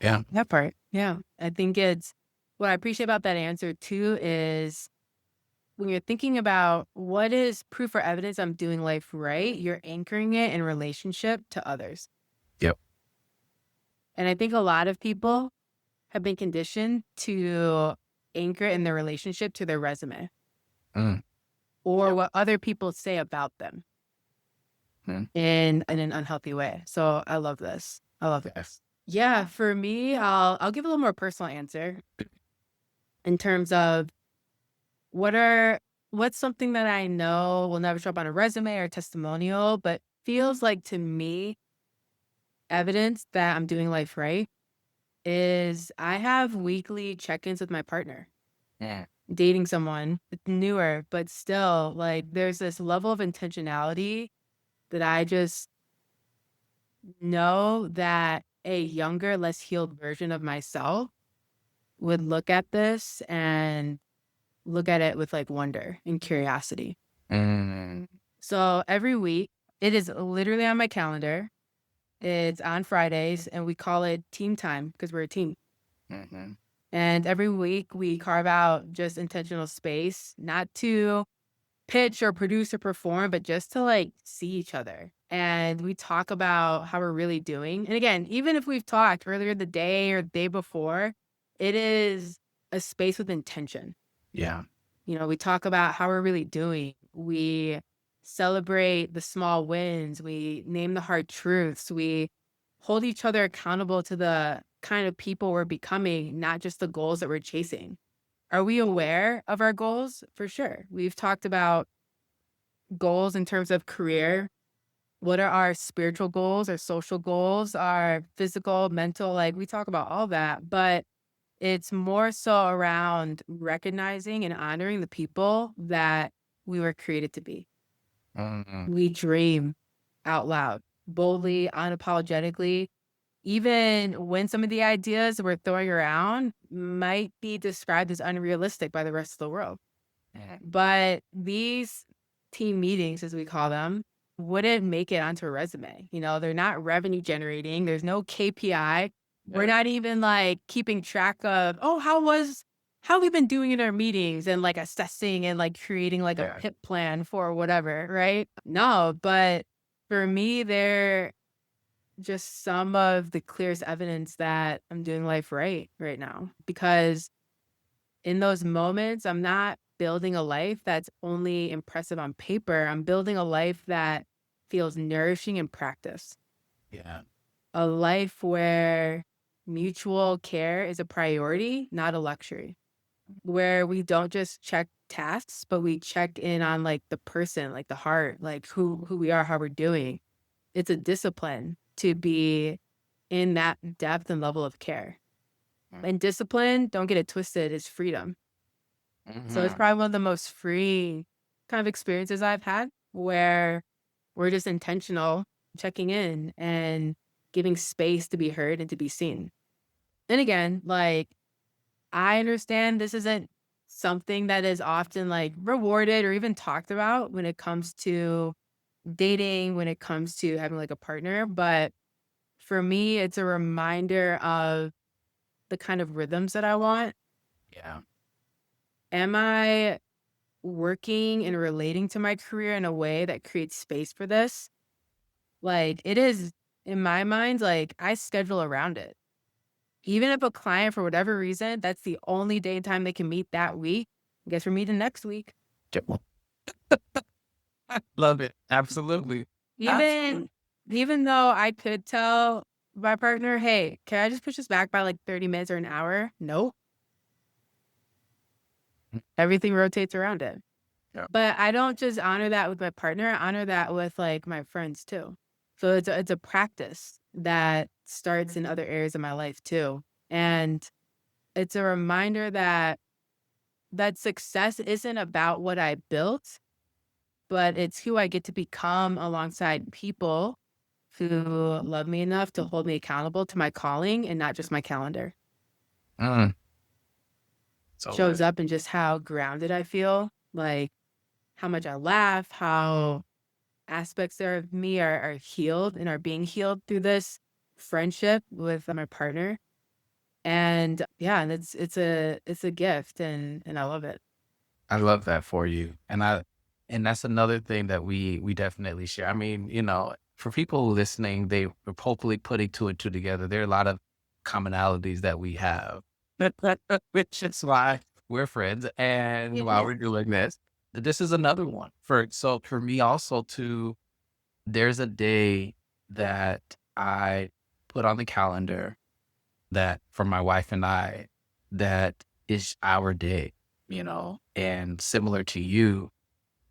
Yeah. That part. Yeah. I think it's what I appreciate about that answer too is when you're thinking about what is proof or evidence I'm doing life right, you're anchoring it in relationship to others. Yep. And I think a lot of people have been conditioned to anchor in their relationship to their resume Mm, or what other people say about them mm, in an unhealthy way. So I love this. I love it. yes. Yeah, for me, I'll give a little more personal answer in terms of what are what's something that I know will never show up on a resume or testimonial, but feels like to me evidence that I'm doing life right is I have weekly check-ins with my partner. Yeah. Dating someone newer, but still like there's this level of intentionality that I just know that a younger, less healed version of myself would look at this and look at it with like wonder and curiosity. Mm, So every week, it is literally on my calendar. It's on Fridays, and we call it team time because we're a team. mm-hmm. And every week, we carve out just intentional space, not to pitch or produce or perform, but just to like see each other. And we talk about how we're really doing. And again, even if we've talked earlier the day or the day before, it is a space with intention. Yeah. We talk about how we're really doing. We celebrate the small wins. We name the hard truths. We hold each other accountable to the kind of people we're becoming, not just the goals that we're chasing. Are we aware of our goals? For sure. We've talked about goals in terms of career. What are our spiritual goals, our social goals, our physical, mental? Like we talk about all that, but it's more so around recognizing and honoring the people that we were created to be. Mhm. We dream out loud, boldly, unapologetically, even when some of the ideas we're throwing around might be described as unrealistic by the rest of the world. Mhm. But these team meetings, as we call them, wouldn't make it onto a resume. They're not revenue generating. There's no KPI. We're Yeah. not even like keeping track of, oh, how we been doing in our meetings and like assessing and like creating like a Yeah. PIP plan for whatever, right? No, but for me, they're just some of the clearest evidence that I'm doing life right now. Because in those moments, I'm not building a life that's only impressive on paper. I'm building a life that feels nourishing in practice, Yeah. a life where mutual care is a priority, not a luxury, where we don't just check tasks, but we check in on like the person, like the heart, like who we are, how we're doing. It's a discipline to be in that depth and level of care. Mm. And discipline, don't get it twisted, is freedom. So it's Mhm. probably one of the most free kind of experiences I've had where we're just intentional checking in and giving space to be heard and to be seen. And again, like I understand this isn't something that is often like rewarded or even talked about when it comes to dating, when it comes to having like a partner. But for me, it's a reminder of the kind of rhythms that I want. Yeah. Am I working and relating to my career in a way that creates space for this? Like, it is in my mind, like, I schedule around it. Even if a client, for whatever reason, that's the only day and time they can meet that week, I guess we're meeting next week. Well, love it. Absolutely. Even Absolutely. even though I could tell my partner, "Hey, can I just push this back by like 30 minutes or an hour?" No, everything rotates around it. Yeah. But I don't just honor that with my partner, I honor that with, like, my friends too. So it's a practice that starts in other areas of my life too, and it's a reminder that success isn't about what I built, but it's who I get to become alongside people who love me enough to hold me accountable to my calling and not just my calendar. Mm. So Shows good. up in just how grounded I feel, like, how much I laugh, how aspects there of me are healed and are being healed through this friendship with my partner. And yeah, and it's a gift and I love it. I love that for you. And that's another thing that we definitely share. I mean, for people listening, they were hopefully putting two and two together. There are a lot of commonalities that we have, which is why we're friends. And while Yeah. we're doing this is another one. For me also too, there's a day that I put on the calendar that for my wife and I, that is our day, and similar to you,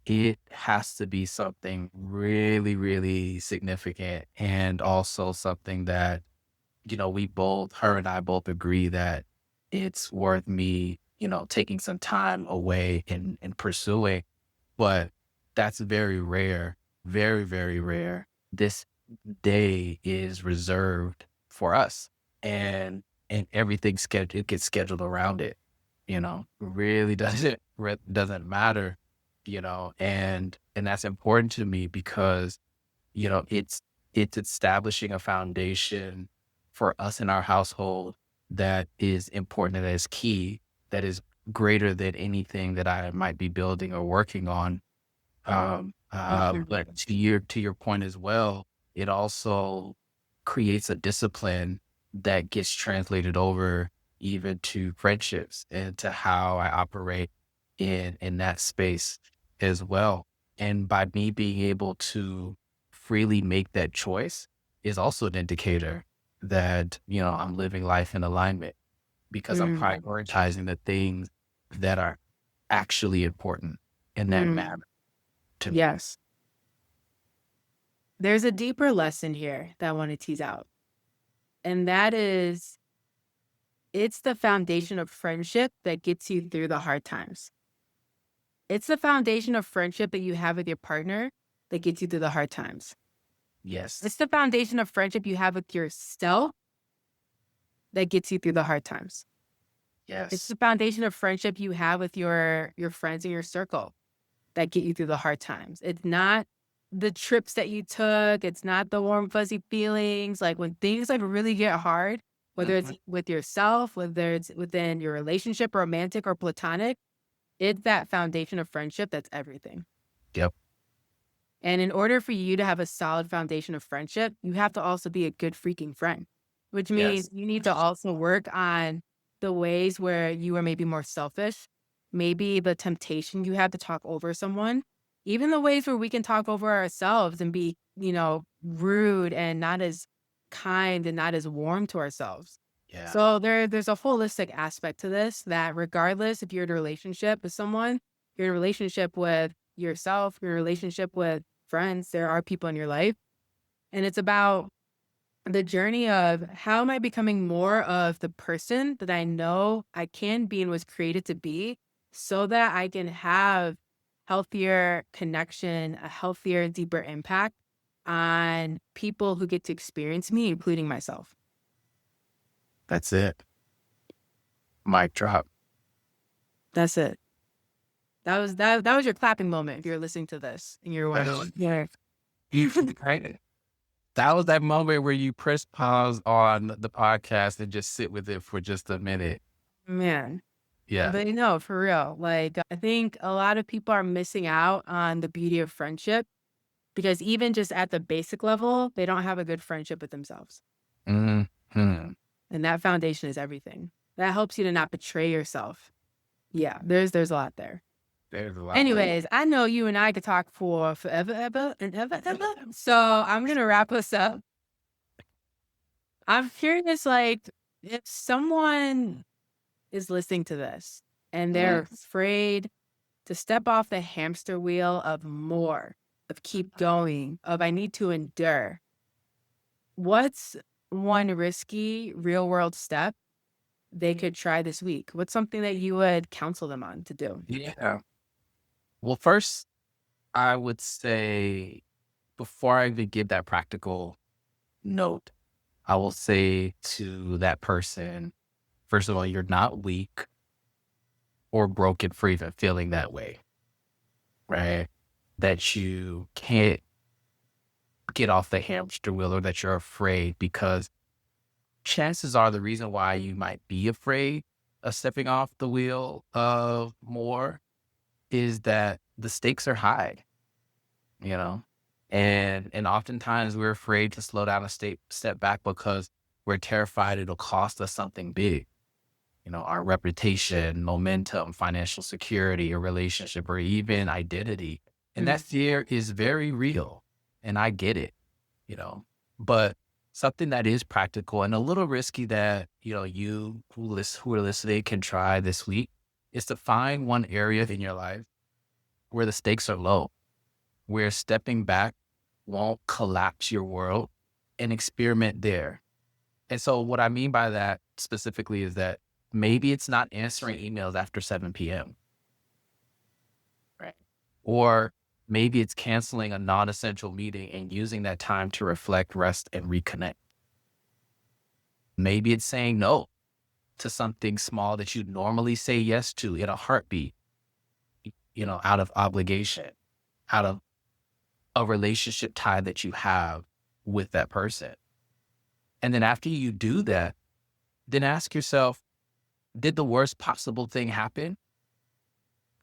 it has to be something really, really significant and also something that, her and I both agree that it's worth me, taking some time away and pursuing. But that's very rare, very, very rare. This day is reserved for us, and everything scheduled, it gets scheduled around it, really doesn't matter, and that's important to me because, it's establishing a foundation for us in our household that is important, that is key, that is greater than anything that I might be building or working on. But to your point as well, it also creates a discipline that gets translated over even to friendships and to how I operate in that space as well. And by me being able to freely make that choice is also an indicator. that, I'm living life in alignment because I'm Mm, prioritizing the things that are actually important and that mm, matter to me. yes. There's a deeper lesson here that I want to tease out. And that is, it's the foundation of friendship that gets you through the hard times. It's the foundation of friendship that you have with your partner that gets you through the hard times. Yes. It's the foundation of friendship you have with yourself that gets you through the hard times. It's Yes. the foundation of friendship you have with your friends in your circle that get you through the hard times. It's not the trips that you took. It's not the warm, fuzzy feelings. Like when things like really get hard, whether it's Mhm. with yourself, whether it's within your relationship, romantic or platonic, it's that foundation of friendship that's everything. Yep. And in order for you to have a solid foundation of friendship, you have to also be a good freaking friend, which Yes. means you need to also work on the ways where you are maybe more selfish, maybe the temptation you have to talk over someone, even the ways where we can talk over ourselves and be, rude and not as kind and not as warm to ourselves. Yeah. So there's a holistic aspect to this that regardless if you're in a relationship with someone, you're in a relationship with yourself, your relationship with friends, there are people in your life. And it's about the journey of how am I becoming more of the person that I know I can be and was created to be so that I can have healthier connection, a healthier, deeper impact on people who get to experience me, including myself. That's it. Mic drop. That's it. That was your clapping moment if you're listening to this and you're wondering. Yeah. Right? That was that moment where you press pause on the podcast and just sit with it for just a minute. Man. Yeah. But no, for real. Like, I think a lot of people are missing out on the beauty of friendship because even just at the basic level, they don't have a good friendship with themselves. Mhm. And that foundation is everything. That helps you to not betray yourself. Yeah, there's a lot there. There's a lot there. Anyways, I know you and I could talk for forever, ever, and ever, ever. So I'm gonna wrap us up. I'm curious, like, if someone is listening to this and they're Mhm. afraid to step off the hamster wheel of more, of keep going, of I need to endure. What's one risky real world step they could try this week? What's something that you would counsel them on to do? Yeah. Well, first, I would say before I even give that practical note, I will say to that person, first of all, you're not weak or broken for even feeling that way, right? That you can't get off the hamster wheel or that you're afraid because chances are the reason why you might be afraid of stepping off the wheel of more is that the stakes are high, you know? And oftentimes we're afraid to slow down and step back because we're terrified it'll cost us something big. Our reputation, momentum, financial security, a relationship, or even identity. And that Mm. fear is very real. And I get it, you know, but something that is practical and a little risky that, you who are listening can try this week is to find one area in your life where the stakes are low, where stepping back won't collapse your world and experiment there. And so what I mean by that specifically is that maybe it's not answering emails after 7 p.m. Right. Or maybe it's canceling a non-essential meeting and using that time to reflect, rest, and reconnect. Maybe it's saying no to something small that you normally say yes to in a heartbeat, out of obligation, out of a relationship tie that you have with that person. And then after you do that, then ask yourself, did the worst possible thing happen?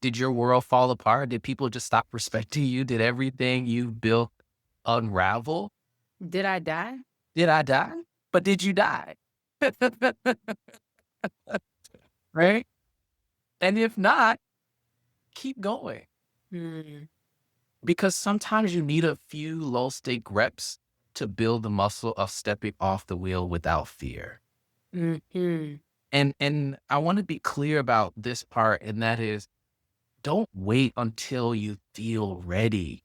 Did your world fall apart? Did people just stop respecting you? Did everything you built unravel? Did I die? Did I die? But did you die? Right? And if not, keep going Mm. because sometimes you need a few low stake reps to build the muscle of stepping off the wheel without fear. Mm-hmm. And I want to be clear about this part, and that is, don't wait until you feel ready.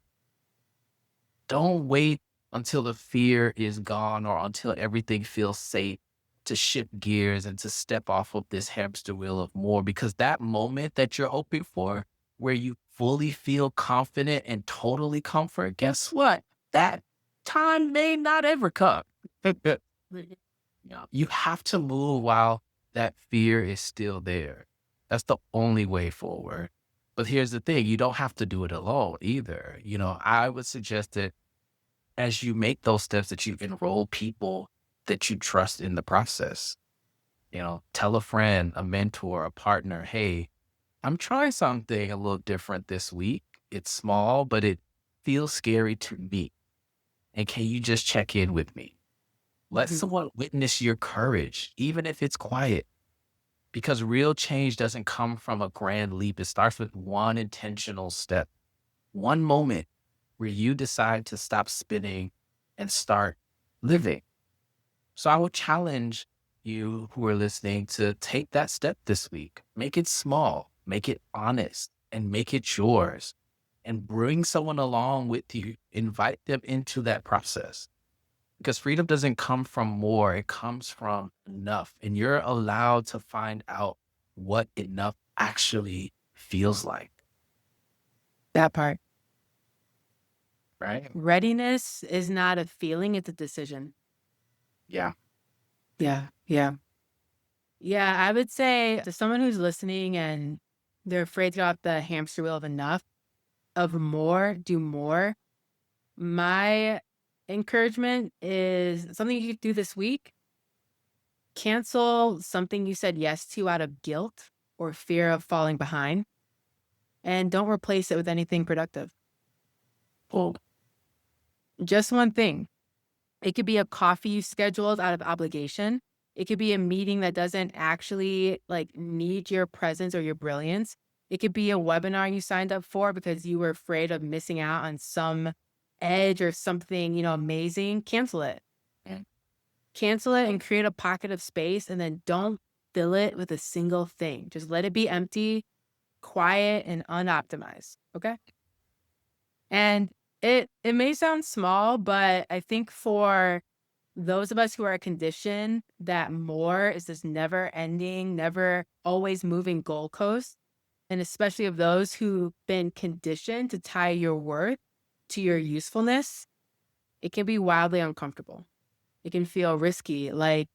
Don't wait until the fear is gone or until everything feels safe to shift gears and to step off of this hamster wheel of more, because that moment that you're hoping for, where you fully feel confident and totally comfort, guess what? That time may not ever come. You have to move while that fear is still there. That's the only way forward. But here's the thing, you don't have to do it alone either. I would suggest that as you make those steps, that you enroll people that you trust in the process. Tell a friend, a mentor, a partner, hey, I'm trying something a little different this week. It's small, but it feels scary to me. And can you just check in with me? Let someone witness your courage, even if it's quiet. Because real change doesn't come from a grand leap. It starts with one intentional step, one moment where you decide to stop spinning and start living. So I would challenge you who are listening to take that step this week. Make it small, make it honest, and make it yours. And bring someone along with you. Invite them into that process. Because freedom doesn't come from more, it comes from enough. And you're allowed to find out what enough actually feels like. That part. Right? Readiness is not a feeling, it's a decision. Yeah. Yeah. I would say to someone who's listening and they're afraid to get off the hamster wheel of more, do more. My encouragement is something you could do this week. Cancel something you said yes to out of guilt or fear of falling behind, and don't replace it with anything productive. Well, just one thing. It could be a coffee you scheduled out of obligation. It could be a meeting that doesn't actually need your presence or your brilliance. It could be a webinar you signed up for because you were afraid of missing out on some edge or something, amazing. Cancel it. Cancel it and create a pocket of space, and then don't fill it with a single thing. Just let it be empty, quiet, and unoptimized. Okay? And it may sound small, but I think for those of us who are conditioned that more is this never ending, never always moving goalpost, and especially of those who've been conditioned to tie your worth to your usefulness, it can be wildly uncomfortable. It can feel risky. Like,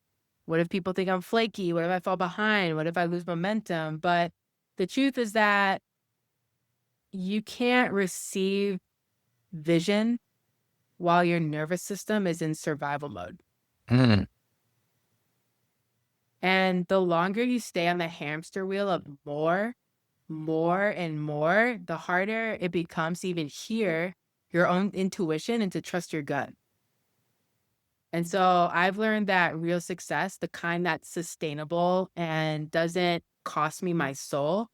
what if people think I'm flaky? What if I fall behind? What if I lose momentum? But the truth is that you can't receive vision while your nervous system is in survival mode. And the longer you stay on the hamster wheel of more and more, the harder it becomes to even hear your own intuition and to trust your gut. And so I've learned that real success, the kind that's sustainable and doesn't cost me my soul,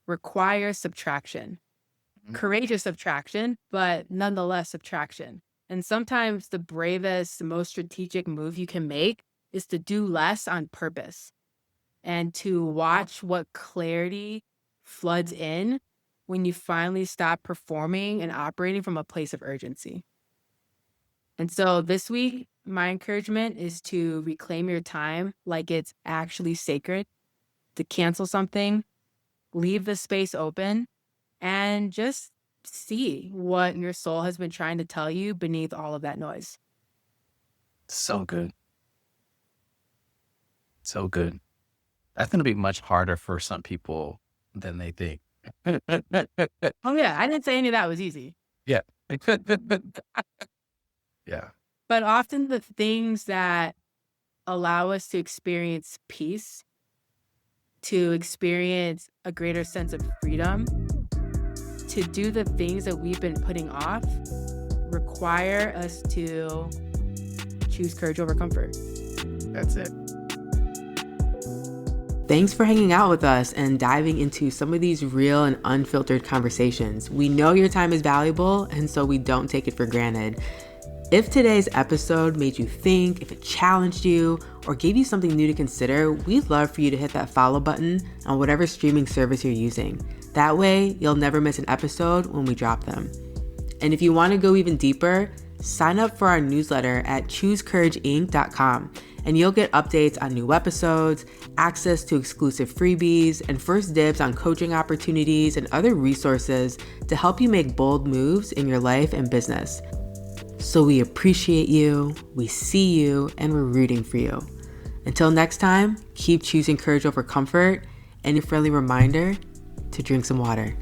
requires subtraction. Courageous subtraction, but nonetheless subtraction. And sometimes the bravest, most strategic move you can make is to do less on purpose and to watch what clarity floods in when you finally stop performing and operating from a place of urgency. And so this week, my encouragement is to reclaim your time like it's actually sacred, to cancel something, leave the space open, and just see what your soul has been trying to tell you beneath all of that noise. So good. So good. That's going to be much harder for some people than they think. Oh, yeah. I didn't say any of that was easy. Yeah. Yeah. But often the things that allow us to experience peace, to experience a greater sense of freedom, to do the things that we've been putting off, require us to choose courage over comfort. That's it. Thanks for hanging out with us and diving into some of these real and unfiltered conversations. We know your time is valuable, and so we don't take it for granted. If today's episode made you think, if it challenged you, or gave you something new to consider, we'd love for you to hit that follow button on whatever streaming service you're using. That way, you'll never miss an episode when we drop them. And if you want to go even deeper, sign up for our newsletter at choosecourageinc.com, and you'll get updates on new episodes, access to exclusive freebies, and first dibs on coaching opportunities and other resources to help you make bold moves in your life and business. So we appreciate you, we see you, and we're rooting for you. Until next time, keep choosing courage over comfort, and a friendly reminder to drink some water.